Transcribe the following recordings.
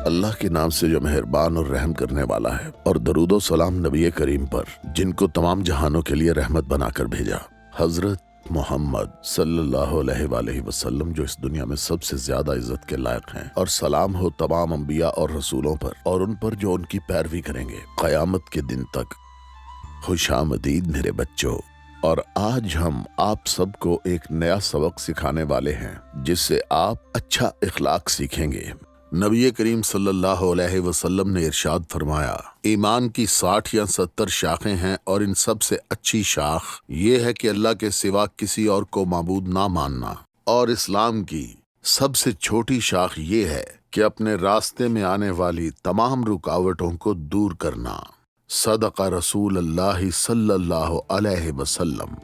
اللہ کے نام سے جو مہربان اور رحم کرنے والا ہے، اور درود و سلام نبی کریم پر جن کو تمام جہانوں کے لیے رحمت بنا کر بھیجا، حضرت محمد صلی اللہ علیہ وآلہ وسلم، جو اس دنیا میں سب سے زیادہ عزت کے لائق ہیں، اور سلام ہو تمام انبیاء اور رسولوں پر اور ان پر جو ان کی پیروی کریں گے قیامت کے دن تک۔ خوش آمدید میرے بچوں، اور آج ہم آپ سب کو ایک نیا سبق سکھانے والے ہیں جس سے آپ اچھا اخلاق سیکھیں گے۔ نبی کریم صلی اللہ علیہ وسلم نے ارشاد فرمایا، ایمان کی 60 یا 70 شاخیں ہیں، اور ان سب سے اچھی شاخ یہ ہے کہ اللہ کے سوا کسی اور کو معبود نہ ماننا، اور اسلام کی سب سے چھوٹی شاخ یہ ہے کہ اپنے راستے میں آنے والی تمام رکاوٹوں کو دور کرنا۔ صدق رسول اللہ صلی اللہ علیہ وسلم۔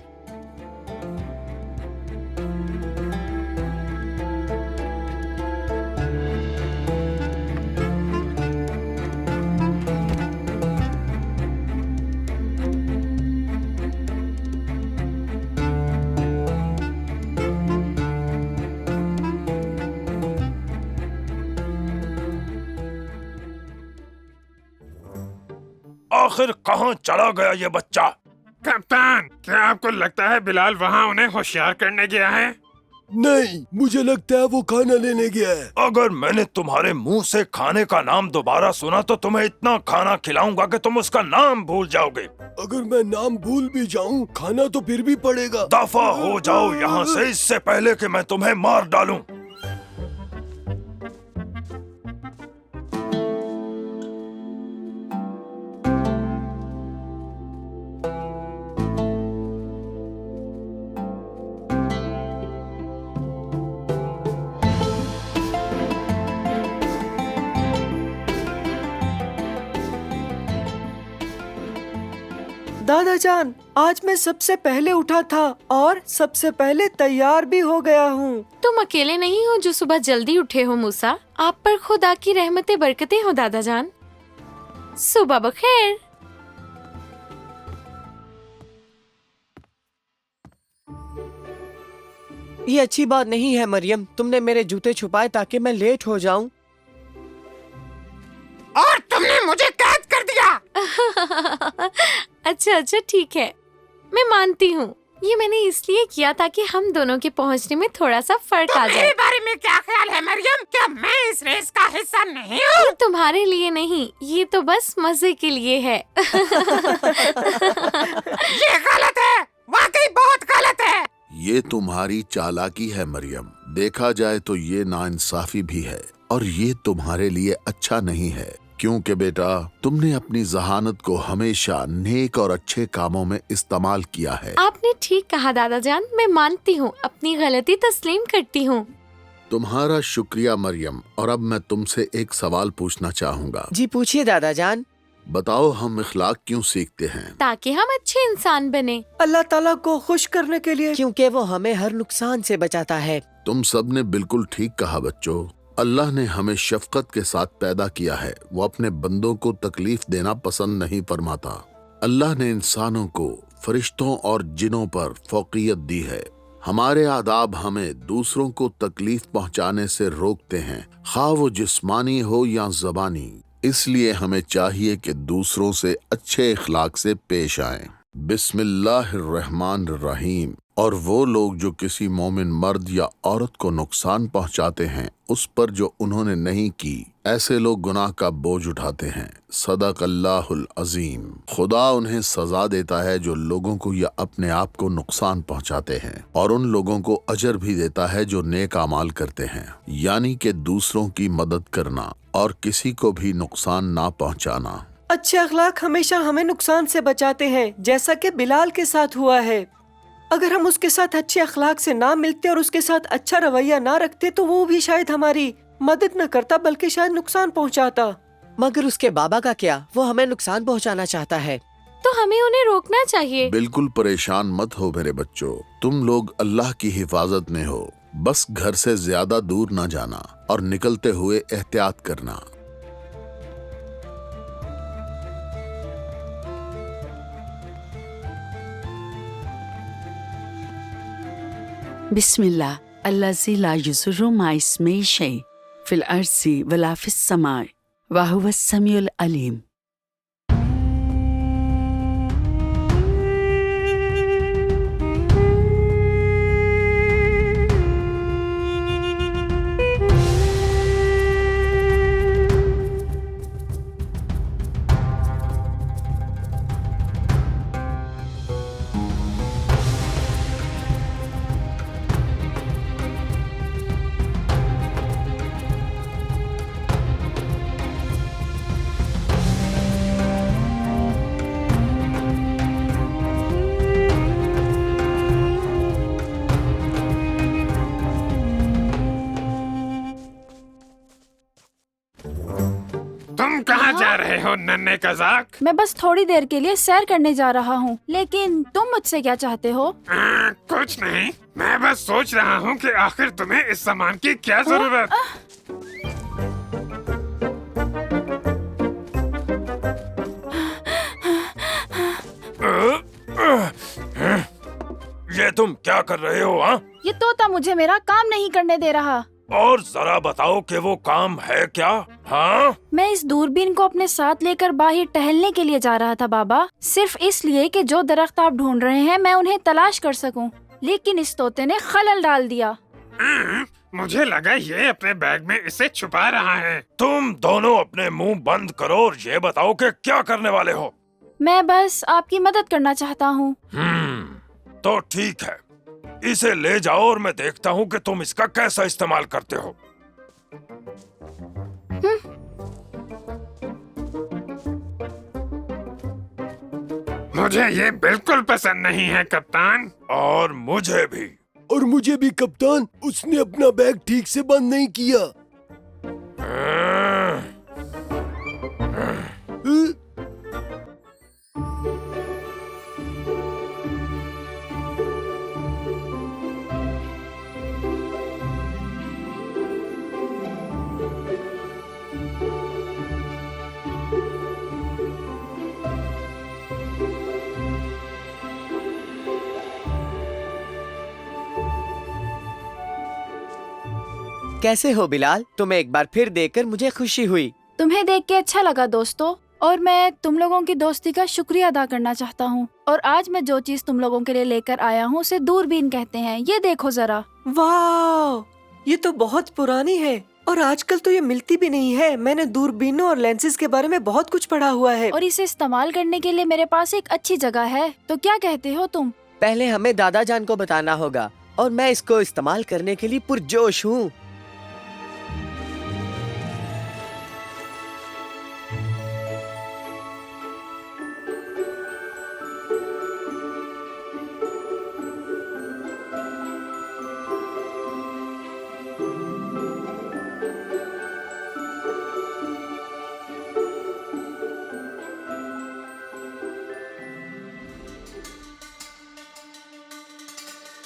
آخر کہاں چلا گیا یہ بچہ؟ کپتان، کیا آپ کو لگتا ہے بلال وہاں انہیں ہوشیار کرنے گیا ہے؟ نہیں، مجھے لگتا ہے وہ کھانا لینے گیا ہے۔ اگر میں نے تمہارے منہ سے کھانے کا نام دوبارہ سنا تو تمہیں اتنا کھانا کھلاؤں گا کہ تم اس کا نام بھول جاؤ گے۔ اگر میں نام بھول بھی جاؤں، کھانا تو پھر بھی پڑے گا۔ دفع ہو جاؤ یہاں سے، اس سے پہلے کہ میں تمہیں مار ڈالوں۔ دادا جان، آج میں سب سے پہلے اٹھا تھا اور سب سے پہلے تیار بھی ہو گیا ہوں۔ تم اکیلے نہیں ہو جو صبح جلدی اٹھے ہو موسیٰ، آپ پر خدا کی رحمتیں برکتیں ہو دادا جان۔ صبح بخیر۔ یہ اچھی بات نہیں ہے مریم، تم نے میرے جوتے چھپائے تاکہ میں لیٹ ہو جاؤں۔ اور تم نے مجھے قید کر دیا۔ اچھا ٹھیک ہے، میں مانتی ہوں، یہ میں نے اس لیے کیا تاکہ ہم دونوں کے پہنچنے میں تھوڑا سا فرق آ جائے۔ میرے بارے میں کیا خیال ہے مریم؟ کیا میں اس ریس کا حصہ نہیں ہوں؟ یہ تمہارے لیے نہیں، یہ تو بس مزے کے لیے ہے۔ یہ غلط ہے، واقعی بہت غلط ہے۔ یہ تمہاری چالاکی ہے مریم، دیکھا جائے تو یہ ناانصافی بھی ہے، اور یہ تمہارے لیے اچھا نہیں ہے، کیونکہ بیٹا تم نے اپنی ذہانت کو ہمیشہ نیک اور اچھے کاموں میں استعمال کیا ہے۔ آپ نے ٹھیک کہا دادا جان، میں مانتی ہوں، اپنی غلطی تسلیم کرتی ہوں۔ تمہارا شکریہ مریم، اور اب میں تم سے ایک سوال پوچھنا چاہوں گا۔ جی پوچھیے دادا جان۔ بتاؤ، ہم اخلاق کیوں سیکھتے ہیں؟ تاکہ ہم اچھے انسان بنے۔ اللہ تعالیٰ کو خوش کرنے کے لیے، کیونکہ وہ ہمیں ہر نقصان سے بچاتا ہے۔ تم سب نے بالکل ٹھیک کہا بچوں۔ اللہ نے ہمیں شفقت کے ساتھ پیدا کیا ہے، وہ اپنے بندوں کو تکلیف دینا پسند نہیں فرماتا۔ اللہ نے انسانوں کو فرشتوں اور جنوں پر فوقیت دی ہے۔ ہمارے آداب ہمیں دوسروں کو تکلیف پہنچانے سے روکتے ہیں، خواہ وہ جسمانی ہو یا زبانی۔ اس لیے ہمیں چاہیے کہ دوسروں سے اچھے اخلاق سے پیش آئیں۔ بسم اللہ الرحمن الرحیم۔ اور وہ لوگ جو کسی مومن مرد یا عورت کو نقصان پہنچاتے ہیں اس پر جو انہوں نے نہیں کی، ایسے لوگ گناہ کا بوجھ اٹھاتے ہیں۔ صدق اللہ العظیم۔ خدا انہیں سزا دیتا ہے جو لوگوں کو یا اپنے آپ کو نقصان پہنچاتے ہیں، اور ان لوگوں کو اجر بھی دیتا ہے جو نیک اعمال کرتے ہیں، یعنی کہ دوسروں کی مدد کرنا اور کسی کو بھی نقصان نہ پہنچانا۔ اچھے اخلاق ہمیشہ ہمیں نقصان سے بچاتے ہیں، جیسا کہ بلال کے ساتھ ہوا ہے۔ اگر ہم اس کے ساتھ اچھے اخلاق سے نہ ملتے اور اس کے ساتھ اچھا رویہ نہ رکھتے تو وہ بھی شاید ہماری مدد نہ کرتا بلکہ شاید نقصان پہنچاتا۔ मगर उसके बाबा का क्या? वो हमें नुकसान पहुंचाना चाहता है। तो हमें उन्हें रोकना चाहिए। बिल्कुल परेशान मत हो मेरे बच्चों, तुम लोग अल्लाह की हिफाजत में हो। बस घर से ज्यादा दूर ना जाना और निकलते हुए एहतियात करना। बिस्मिल्लाह अल्लाज़ी ला युज़ुर्रु मा इस्मिही शै फिल अर्ज़ि वला फिस समाई व हुवस समीउल अलीम। तुम कहाँ जा रहे हो नन्हे कज़ाक? मैं बस थोड़ी देर के लिए सैर करने जा रहा हूँ, लेकिन तुम मुझसे क्या चाहते हो? कुछ नहीं, मैं बस सोच रहा हूँ कि आखिर तुम्हें इस सामान की क्या जरूरत? ये तुम क्या कर रहे हो? हाँ, ये तोता मुझे मेरा काम नहीं करने दे रहा। और जरा बताओ कि वो काम है क्या? हाँ, मैं इस दूरबीन को अपने साथ लेकर बाहर टहलने के लिए जा रहा था बाबा, सिर्फ इसलिए कि जो दरख्त आप ढूंढ रहे हैं मैं उन्हें तलाश कर सकूं। लेकिन इस तोते ने खलल डाल दिया। मुझे लगा ये अपने बैग में इसे छुपा रहा है। तुम दोनों अपने मुंह बंद करो और ये बताओ कि क्या करने वाले हो? मैं बस आपकी मदद करना चाहता हूँ। तो ठीक है, इसे ले जाओ और मैं देखता हूँ कि तुम इसका कैसा इस्तेमाल करते हो। मुझे ये बिल्कुल पसंद नहीं है कप्तान। और मुझे भी। और मुझे भी कप्तान, उसने अपना बैग ठीक से बंद नहीं किया। कैसे हो बिलाल? तुम्हें एक बार फिर देखकर मुझे खुशी हुई। तुम्हें देख के अच्छा लगा दोस्तों, और मैं तुम लोगों की दोस्ती का शुक्रिया अदा करना चाहता हूँ। और आज मैं जो चीज तुम लोगों के लिए लेकर आया हूँ उसे दूरबीन कहते हैं। ये देखो जरा। वाह, ये तो बहुत पुरानी है और आजकल तो ये मिलती भी नहीं है। मैंने दूरबीनों और लेंसेज के बारे में बहुत कुछ पढ़ा हुआ है। और इसे इस्तेमाल करने के लिए मेरे पास एक अच्छी जगह है। तो क्या कहते हो तुम? पहले हमें दादा जान को बताना होगा और मैं इसको इस्तेमाल करने के लिए पुरजोश हूँ।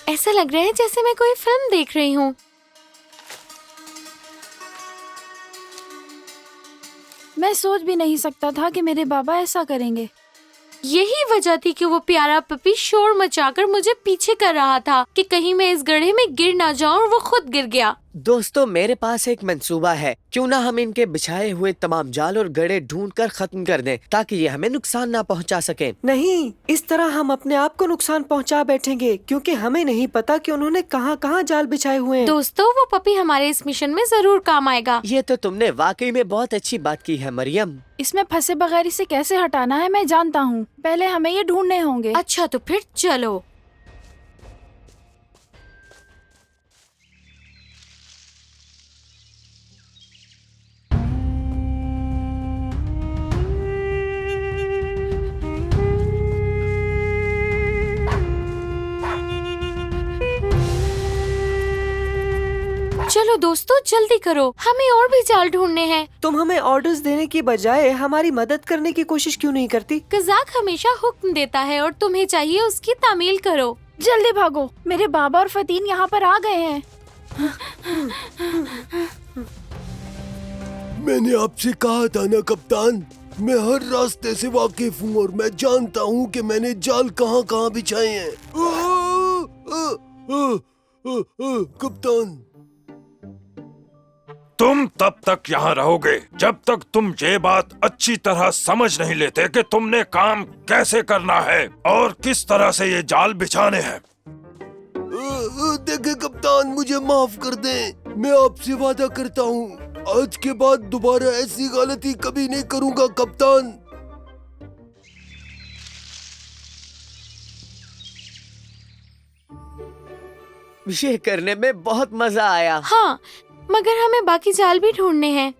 ऐसा लग रहा है जैसे मैं कोई फिल्म देख रही हूँ। मैं सोच भी नहीं सकता था कि मेरे बाबा ऐसा करेंगे। यही वजह थी कि वो प्यारा पपी शोर मचाकर मुझे पीछे कर रहा था कि कहीं मैं इस गड्ढे में गिर ना जाऊं, और वो खुद गिर गया। दोस्तों, मेरे पास एक मंसूबा है। क्यों ना हम इनके बिछाए हुए तमाम जाल और गड्ढे ढूंढकर खत्म कर दें ताकि ये हमें नुकसान ना पहुंचा सके। नहीं, इस तरह हम अपने आप को नुकसान पहुंचा बैठेंगे, क्योंकि हमें नहीं पता कि उन्होंने कहां कहां जाल बिछाए हुए हैं। दोस्तों, वो पपी हमारे इस मिशन में जरूर काम आएगा। ये तो तुमने वाकई में बहुत अच्छी बात की है मरियम। इसमें फंसे बगैर इसे कैसे हटाना है मैं जानता हूँ। पहले हमें ये ढूंढने होंगे। अच्छा, तो फिर चलो। चलो चलो दोस्तों जल्दी करो, हमें और भी जाल ढूंढने हैं। तुम हमें ऑर्डर्स देने की बजाय हमारी मदद करने की कोशिश क्यों नहीं करती? कज़ाक हमेशा हुक्म देता है और तुम्हें चाहिए उसकी तामील करो। जल्दी भागो, मेरे बाबा और फतीन यहाँ पर आ गए हैं। मैंने आपसे कहा था ना कप्तान, मैं हर रास्ते से वाकिफ हूँ और मैं जानता हूँ कि मैंने जाल कहाँ कहाँ बिछाए हैं। कप्तान, तुम तब तक यहाँ रहोगे जब तक तुम ये बात अच्छी तरह समझ नहीं लेते कि तुमने काम कैसे करना है और किस तरह से ये जाल बिछाने हैं। देखें कप्तान, मुझे माफ कर दें। मैं आपसे वादा करता हूँ आज के बाद दोबारा ऐसी गलती कभी नहीं करूँगा कप्तान। ये करने में बहुत मजा आया। हाँ, मगर हमें बाकी जाल भी ढूंढने हैं।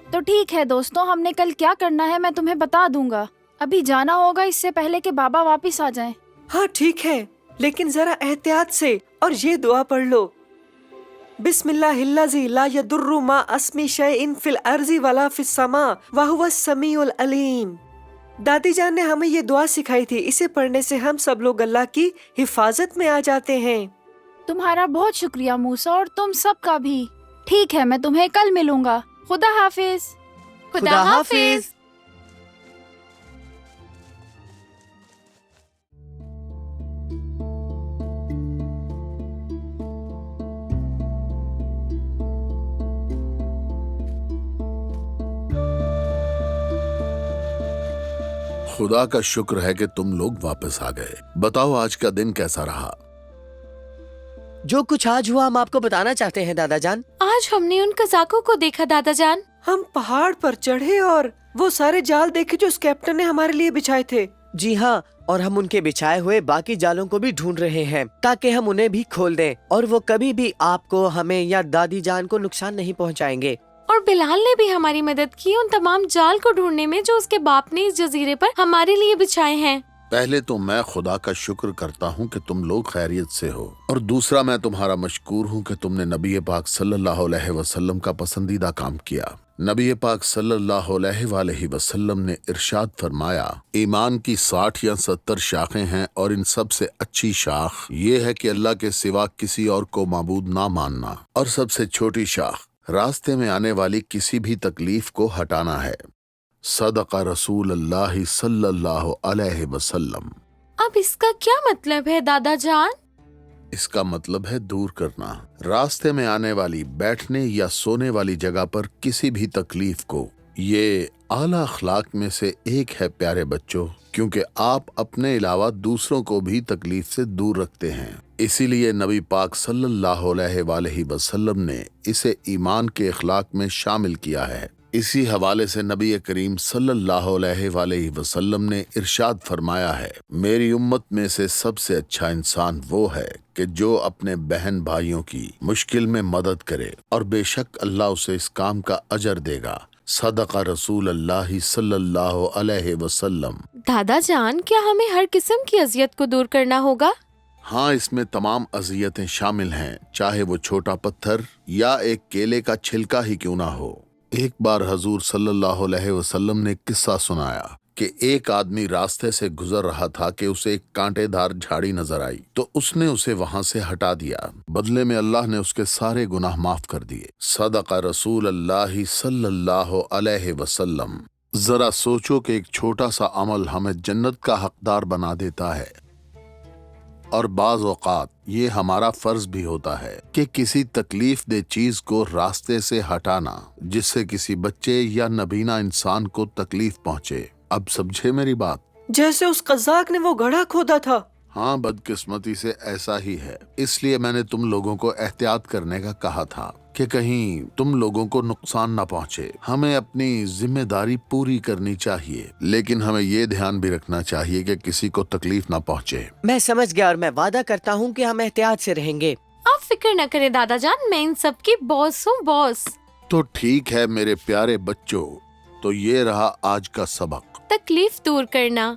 तो ठीक है दोस्तों, हमने कल क्या करना है मैं तुम्हें बता दूंगा। अभी जाना होगा इससे पहले कि बाबा वापस आ जाएं। हाँ ठीक है, लेकिन जरा एहतियात से और ये दुआ पढ़ लो। बिस्मिल्लाहिल्लज़ी ला यदुर्रु मा अस्मी शैइन फिल अर्ज़ी वला फिस समा व हुवस समीउल अलीम। दादी जान ने हमें ये दुआ सिखाई थी। इसे पढ़ने से हम सब लोग अल्लाह की हिफाजत में आ जाते हैं। तुम्हारा बहुत शुक्रिया मूसा, और तुम सबका भी। ठीक है, मैं तुम्हें कल मिलूंगा। खुदा हाफिज। खुदा हाफिज। खुदा का शुक्र है कि तुम लोग वापस आ गए। बताओ आज का दिन कैसा रहा? जो कुछ आज हुआ हम आपको बताना चाहते हैं दादा जान। आज हमने उन कज़ाकों को देखा दादा जान। हम पहाड़ पर चढ़े और वो सारे जाल देखे जो उस कैप्टन ने हमारे लिए बिछाए थे। जी हाँ, और हम उनके बिछाए हुए बाकी जालों को भी ढूंढ रहे हैं ताकि हम उन्हें भी खोल दें और वो कभी भी आपको, हमें या दादी जान को नुकसान नहीं पहुँचाएंगे। और बिलाल ने भी हमारी मदद की उन तमाम जाल को ढूंढने में जो उसके बाप ने इस जजीरे पर हमारे लिए बिछाए हैं। पहले तो मैं खुदा का शुक्र करता हूँ कि तुम लोग खैरियत से हो, और दूसरा मैं तुम्हारा मशकूर हूँ कि तुमने नबी पाक सल्लल्लाहु अलैहि वसल्लम का पसंदीदा काम किया। नबी पाक सल्लल्लाहु अलैहि वसल्लम ने इरशाद फरमाया, ईमान की 60 या 70 शाखें हैं और इन सब से अच्छी शाख ये है कि अल्लाह के सिवा किसी और को माबूद ना मानना, और सबसे छोटी शाख रास्ते में आने वाली किसी भी तकलीफ को हटाना है। सदका रसूल अल्लाह सल्लल्लाहु अलैहि वसल्लम। अब इसका क्या मतलब है दादा जान? इसका मतलब है दूर करना। रास्ते में आने वाली, बैठने या सोने वाली जगह पर किसी भी तकलीफ को। ये आला अखलाक में से एक है प्यारे बच्चों, क्योंकि आप अपने अलावा दूसरों को भी तकलीफ से दूर रखते हैं। इसीलिए नबी पाक सल्लल्लाहु अलैहि वसल्लम ने इसे ईमान के अखलाक में शामिल किया है। इसी हवाले से नबी करीम सल्लल्लाहु अलैहि वसल्लम ने इरशाद फरमाया है, मेरी उम्मत में से सबसे अच्छा इंसान वो है कि जो अपने बहन भाइयों की मुश्किल में मदद करे, और बेशक अल्लाह उसे इस काम का अजर देगा। सदका रसूल अल्लाह सल्लल्लाहु अलैहि वसल्लम। दादा जान, क्या हमें हर किस्म की अजियत को दूर करना होगा? हाँ, इसमें तमाम अजियतें शामिल हैं, चाहे वो छोटा पत्थर या एक केले का छिलका ही क्यों ना हो। एक बार हजूर सल्लल्लाहु अलैहि वसल्लम ने किस्सा सुनाया कि एक आदमी रास्ते से गुजर रहा था कि उसे एक कांटेदार झाड़ी नजर आई, तो उसने उसे वहां से हटा दिया। बदले में अल्लाह ने उसके सारे गुनाह माफ कर दिए। सदका रसूल अल्लाह सल्लल्लाहु अलैहि वसल्लम। जरा सोचो कि एक छोटा सा अमल हमें जन्नत का हकदार बना देता है, और बाज़ औक़ात ये हमारा फर्ज भी होता है कि किसी तकलीफ दे चीज को रास्ते से हटाना, जिससे किसी बच्चे या नबीना इंसान को तकलीफ पहुंचे। अब समझे मेरी बात? जैसे उस कज़ाक ने वो गड्ढा खोदा था। हाँ, बदकिस्मती से ऐसा ही है। इसलिए मैंने तुम लोगों को एहतियात करने का कहा था कि कहीं तुम लोगों को नुकसान न पहुंचे। हमें अपनी जिम्मेदारी पूरी करनी चाहिए, लेकिन हमें ये ध्यान भी रखना चाहिए कि किसी को तकलीफ न पहुंचे। मैं समझ गया, और मैं वादा करता हूँ कि हम एहतियात से रहेंगे। आप फिक्र न करें दादा जान, मैं इन सब की बॉस हूँ, बॉस। तो ठीक है मेरे प्यारे बच्चों, तो ये रहा आज का सबक। तकलीफ दूर करना।